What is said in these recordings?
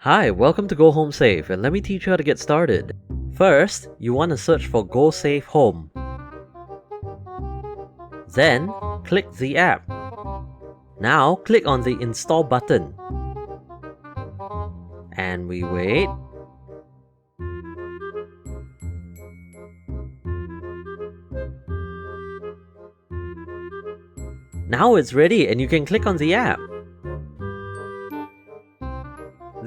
Hi, welcome to Go Home Safe, and let me teach you how to get started. First, you want to search for Go Safe Home. Then, click the app. Now, click on the Install button. And we wait. Now it's ready and you can click on the app.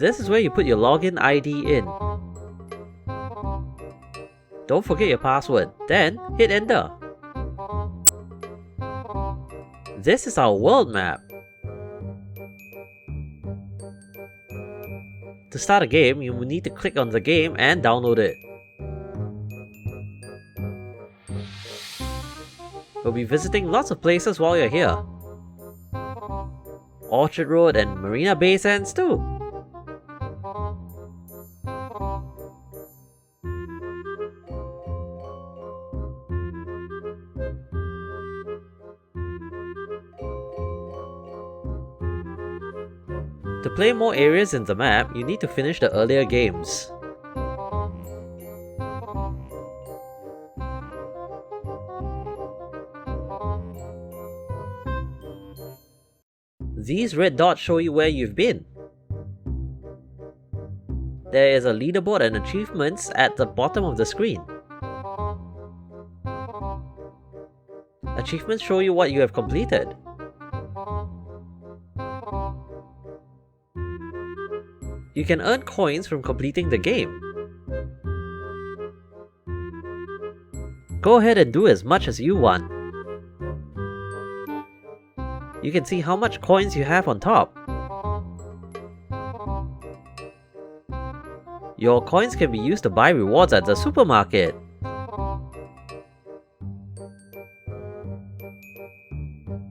This is where you put your login ID in. Don't forget your password, then hit enter. This is our world map. To start a game, you will need to click on the game and download it. We'll be visiting lots of places while you're here. Orchard Road and Marina Bay Sands too. To play more areas in the map, you need to finish the earlier games. These red dots show you where you've been. There is a leaderboard and achievements at the bottom of the screen. Achievements show you what you have completed. You can earn coins from completing the game. Go ahead and do as much as you want. You can see how much coins you have on top. Your coins can be used to buy rewards at the supermarket.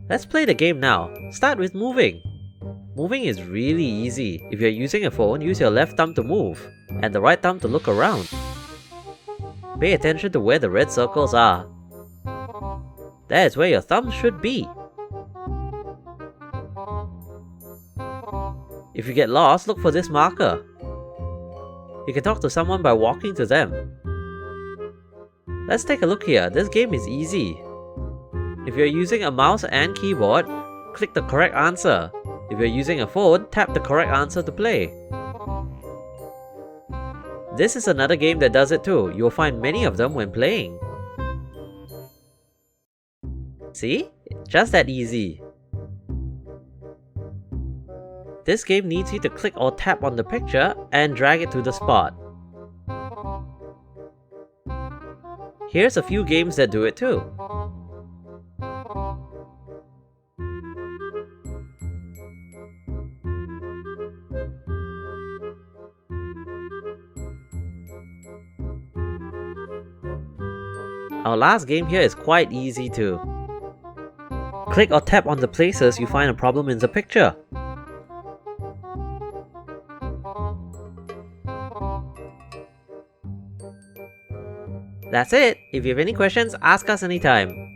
Let's play the game now. Start with moving. Moving is really easy. If you're using a phone, use your left thumb to move, and the right thumb to look around. Pay attention to where the red circles are. That is where your thumb should be. If you get lost, look for this marker. You can talk to someone by walking to them. Let's take a look here. This game is easy. If you're using a mouse and keyboard, click the correct answer. If you're using a phone, tap the correct answer to play. This is another game that does it too. You'll find many of them when playing. See? Just that easy. This game needs you to click or tap on the picture and drag it to the spot. Here's a few games that do it too. Our last game here is quite easy too. Click or tap on the places you find a problem in the picture. That's it! If you have any questions, ask us anytime.